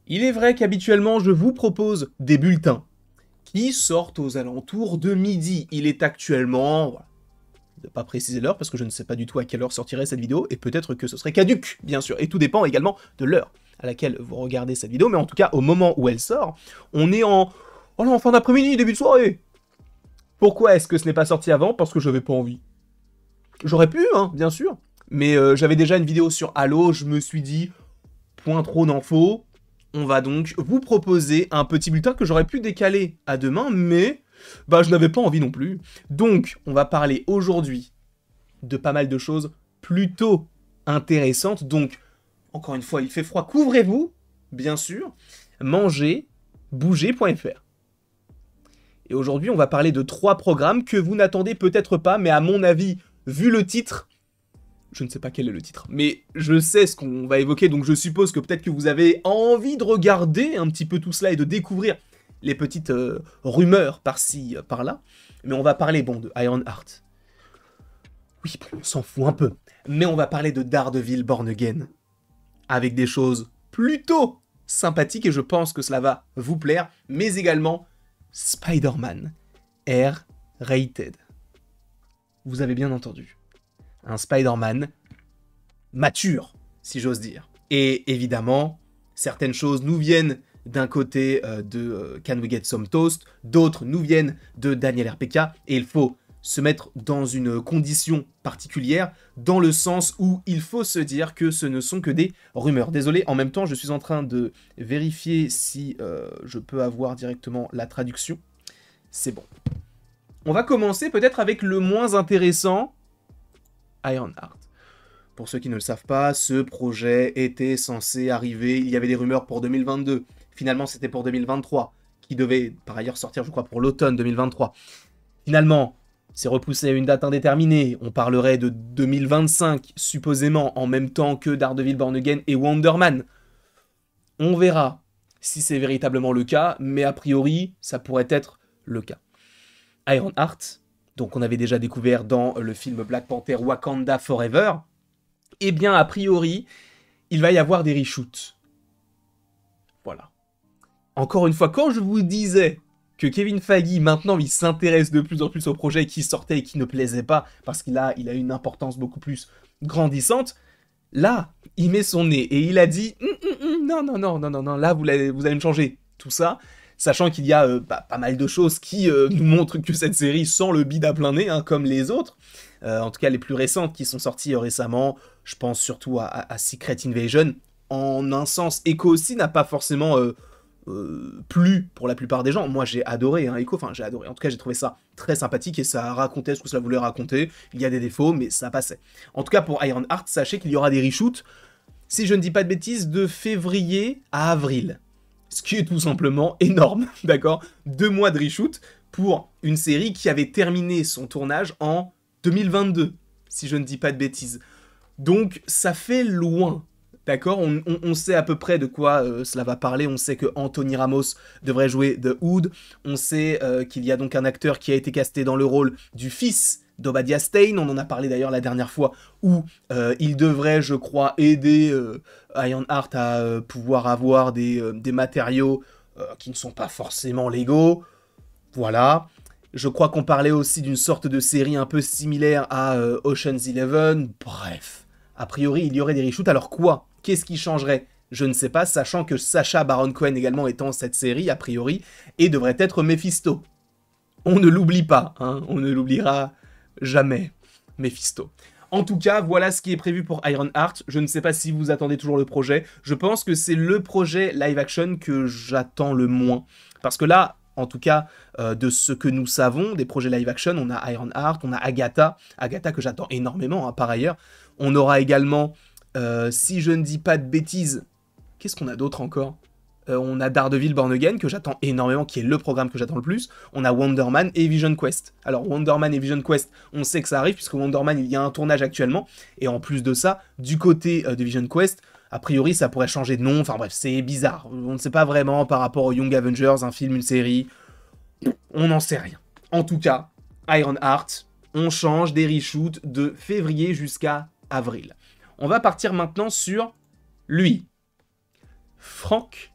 Il est vrai qu'habituellement, je vous propose des bulletins qui sortent aux alentours de midi. Il est actuellement... Voilà, ne pas préciser l'heure parce que je ne sais pas du tout à quelle heure sortirait cette vidéo et peut-être que ce serait caduc, bien sûr. Et tout dépend également de l'heure à laquelle vous regardez cette vidéo. Mais en tout cas, au moment où elle sort, on est en fin d'après-midi, début de soirée. Pourquoi est-ce que ce n'est pas sorti avant? Parce que j'avais pas envie. J'aurais pu, hein, bien sûr. Mais j'avais déjà une vidéo sur Halo, je me suis dit, point trop d'infos, on va donc vous proposer un petit bulletin que j'aurais pu décaler à demain, mais bah je n'avais pas envie non plus. Donc, on va parler aujourd'hui de pas mal de choses plutôt intéressantes. Donc, encore une fois, il fait froid, couvrez-vous, bien sûr. Mangez, bougez.fr. Et aujourd'hui, on va parler de 3 programmes que vous n'attendez peut-être pas, mais à mon avis, vu le titre, je ne sais pas quel est le titre, mais je sais ce qu'on va évoquer, donc je suppose que peut-être que vous avez envie de regarder un petit peu tout cela et de découvrir les petites rumeurs par-ci, par-là. Mais on va parler, bon, de Ironheart. Oui, bon, on s'en fout un peu. Mais on va parler de Daredevil Born Again. Avec des choses plutôt sympathiques, et je pense que cela va vous plaire, mais également Spider-Man R-rated. Vous avez bien entendu. Un Spider-Man mature, si j'ose dire. Et évidemment, certaines choses nous viennent d'un côté de Can We Get Some Toast, d'autres nous viennent de Daniel RPK, et il faut se mettre dans une condition particulière, dans le sens où il faut se dire que ce ne sont que des rumeurs. Désolé, en même temps, je suis en train de vérifier si je peux avoir directement la traduction. C'est bon. On va commencer peut-être avec le moins intéressant, Ironheart. Pour ceux qui ne le savent pas, ce projet était censé arriver, il y avait des rumeurs pour 2022, finalement c'était pour 2023, qui devait par ailleurs sortir je crois pour l'automne 2023. Finalement, c'est repoussé à une date indéterminée, on parlerait de 2025 supposément en même temps que Daredevil Born Again et Wonder Man. On verra si c'est véritablement le cas, mais a priori ça pourrait être le cas. Ironheart, donc on avait déjà découvert dans le film Black Panther Wakanda Forever, eh bien, a priori, il va y avoir des reshoots. Voilà. Encore une fois, quand je vous disais que Kevin Feige, maintenant, il s'intéresse de plus en plus aux projets qui sortaient et qui ne plaisaient pas, parce qu'il a une importance beaucoup plus grandissante, là, il met son nez et il a dit non, non, non, non, non, non, là, vous allez me changer tout ça, sachant qu'il y a pas mal de choses qui nous montrent que cette série sent le bide à plein nez, hein, comme les autres. En tout cas, les plus récentes qui sont sorties récemment, je pense surtout à Secret Invasion. En un sens, Echo aussi n'a pas forcément plu pour la plupart des gens. Moi, j'ai adoré Echo, enfin, j'ai adoré. En tout cas, j'ai trouvé ça très sympathique et ça racontait ce que ça voulait raconter. Il y a des défauts, mais ça passait. En tout cas, pour Ironheart, sachez qu'il y aura des reshoots, si je ne dis pas de bêtises, de février à avril. Ce qui est tout simplement énorme, d'accord? 2 mois de reshoot pour une série qui avait terminé son tournage en 2022, si je ne dis pas de bêtises. Donc, ça fait loin, d'accord? On sait à peu près de quoi cela va parler. On sait que Anthony Ramos devrait jouer The Hood. On sait qu'il y a donc un acteur qui a été casté dans le rôle du fils d'Obadiah Stane. On en a parlé d'ailleurs la dernière fois, où il devrait, je crois, aider Ironheart à pouvoir avoir des matériaux qui ne sont pas forcément légaux. Voilà. Je crois qu'on parlait aussi d'une sorte de série un peu similaire à Ocean's Eleven. Bref, a priori, il y aurait des reshoots. Alors quoi? Qu'est-ce qui changerait? Je ne sais pas, sachant que Sacha Baron Cohen également est dans cette série, a priori, et devrait être Mephisto. On ne l'oublie pas, hein, on ne l'oubliera jamais, Mephisto. En tout cas, voilà ce qui est prévu pour Ironheart. Je ne sais pas si vous attendez toujours le projet. Je pense que c'est le projet live action que j'attends le moins. Parce que là, en tout cas, de ce que nous savons, des projets live action, on a Ironheart, on a Agatha. Agatha que j'attends énormément, hein, par ailleurs. On aura également, si je ne dis pas de bêtises, qu'est-ce qu'on a d'autre encore? On a Daredevil Born Again, que j'attends énormément, qui est le programme que j'attends le plus. On a Wonder Man et Vision Quest. Alors, Wonder Man et Vision Quest, on sait que ça arrive, puisque Wonder Man, il y a un tournage actuellement. Et en plus de ça, du côté de Vision Quest, a priori, ça pourrait changer de nom. Enfin bref, c'est bizarre. On ne sait pas vraiment par rapport aux Young Avengers, un film, une série. On n'en sait rien. En tout cas, Ironheart, on change des reshoots de février jusqu'à avril. On va partir maintenant sur lui. Frank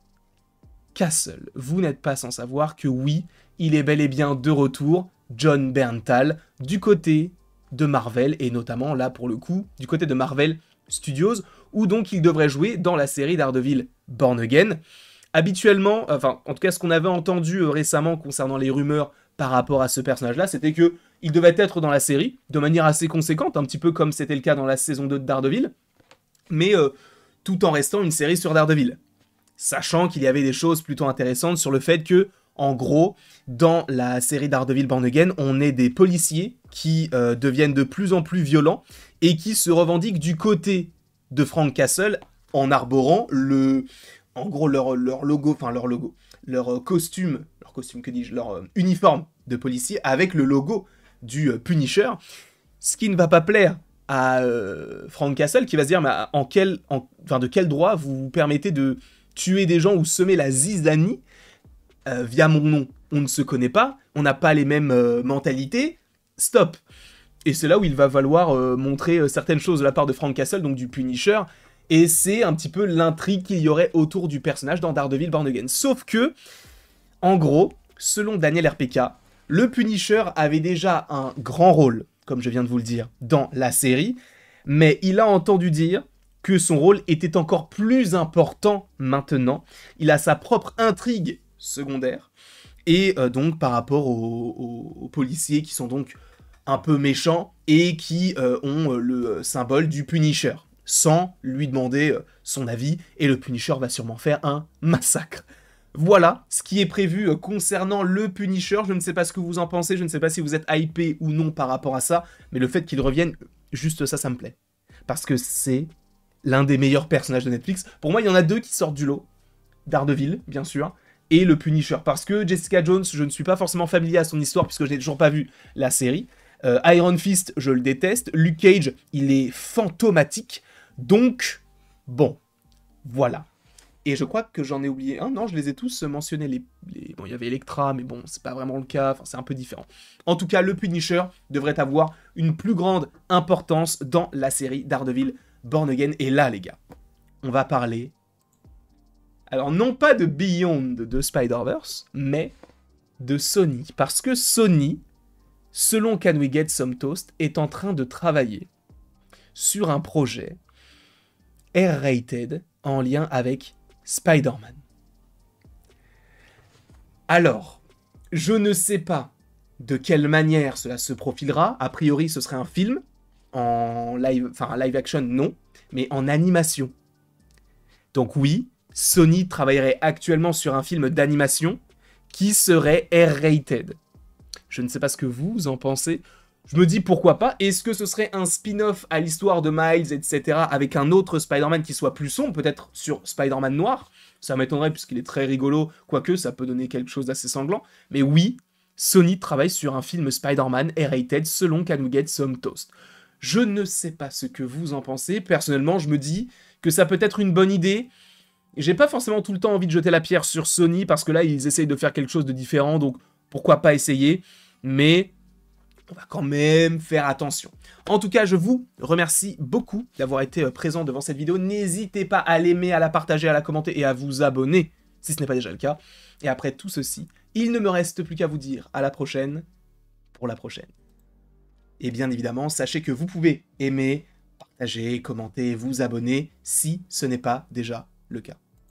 Castle, vous n'êtes pas sans savoir que oui, il est bel et bien de retour, Jon Bernthal, du côté de Marvel, et notamment là pour le coup, du côté de Marvel Studios, où donc il devrait jouer dans la série Daredevil Born Again. Habituellement, enfin en tout cas ce qu'on avait entendu récemment concernant les rumeurs par rapport à ce personnage-là, c'était que il devait être dans la série, de manière assez conséquente, un petit peu comme c'était le cas dans la saison 2 de Daredevil, mais tout en restant une série sur Daredevil. Sachant qu'il y avait des choses plutôt intéressantes sur le fait que, en gros, dans la série Daredevil Born Again, on est des policiers qui deviennent de plus en plus violents et qui se revendiquent du côté de Frank Castle en arborant en gros leur logo, enfin leur costume, que dis-je, leur uniforme de policier avec le logo du Punisher, ce qui ne va pas plaire à Frank Castle, qui va se dire mais de quel droit vous vous permettez de tuer des gens ou semer la zizanie via mon nom. On ne se connaît pas, on n'a pas les mêmes mentalités, stop. Et c'est là où il va falloir montrer certaines choses de la part de Frank Castle, donc du Punisher, et c'est un petit peu l'intrigue qu'il y aurait autour du personnage dans Daredevil Born Again. Sauf que, en gros, selon Daniel RPK, le Punisher avait déjà un grand rôle, comme je viens de vous le dire, dans la série, mais il a entendu dire que son rôle était encore plus important maintenant. Il a sa propre intrigue secondaire, et donc par rapport aux policiers qui sont donc un peu méchants et qui ont le symbole du Punisher, sans lui demander son avis, et le Punisher va sûrement faire un massacre. Voilà ce qui est prévu concernant le Punisher. Je ne sais pas ce que vous en pensez, je ne sais pas si vous êtes hypé ou non par rapport à ça, mais le fait qu'il revienne, juste ça, ça me plaît. Parce que c'est l'un des meilleurs personnages de Netflix. Pour moi, il y en a deux qui sortent du lot. Daredevil, bien sûr, et le Punisher. Parce que Jessica Jones, je ne suis pas forcément familier à son histoire, puisque je n'ai toujours pas vu la série. Iron Fist, je le déteste. Luke Cage, il est fantomatique. Donc, bon, voilà. Et je crois que j'en ai oublié un. Non, je les ai tous mentionnés. Bon, il y avait Elektra, mais bon, c'est pas vraiment le cas. Enfin, c'est un peu différent. En tout cas, le Punisher devrait avoir une plus grande importance dans la série Daredevil Born Again. Et là, les gars, on va parler... Alors, non pas de Beyond de Spider-Verse, mais de Sony. Parce que Sony, selon Can We Get Some Toast, est en train de travailler sur un projet R-rated en lien avec Spider-Man. Alors, je ne sais pas de quelle manière cela se profilera. A priori, ce serait un film en live, enfin un live action, non, mais en animation. Donc oui, Sony travaillerait actuellement sur un film d'animation qui serait R-rated. Je ne sais pas ce que vous en pensez. Je me dis pourquoi pas. Est-ce que ce serait un spin-off à l'histoire de Miles, etc. avec un autre Spider-Man qui soit plus sombre, peut-être sur Spider-Man noir? Ça m'étonnerait puisqu'il est très rigolo, quoique ça peut donner quelque chose d'assez sanglant. Mais oui, Sony travaille sur un film Spider-Man R-rated selon Can We Get Some Toast. Je ne sais pas ce que vous en pensez. Personnellement, je me dis que ça peut être une bonne idée. J'ai pas forcément tout le temps envie de jeter la pierre sur Sony parce que là, ils essayent de faire quelque chose de différent, donc pourquoi pas essayer. Mais on va quand même faire attention. En tout cas, je vous remercie beaucoup d'avoir été présent devant cette vidéo. N'hésitez pas à l'aimer, à la partager, à la commenter et à vous abonner si ce n'est pas déjà le cas. Et après tout ceci, il ne me reste plus qu'à vous dire à la prochaine pour la prochaine. Et bien évidemment, sachez que vous pouvez aimer, partager, commenter, vous abonner si ce n'est pas déjà le cas.